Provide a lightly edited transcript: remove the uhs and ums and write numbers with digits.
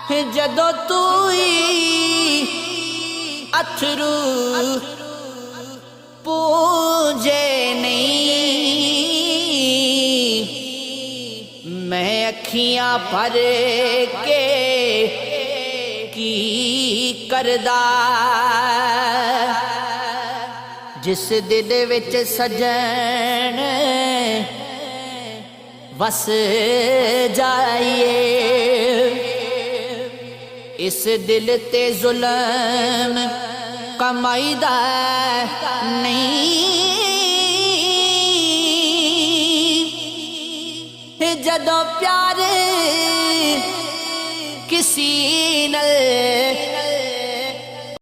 जदों तू अथरू पूजे नहीं, मैं अखियां भर के की करदा। जिस दिल विच सजन वस जाइए, इस दिल ते जुल्म कमाईदा नहीं। जदों प्यार किसी नल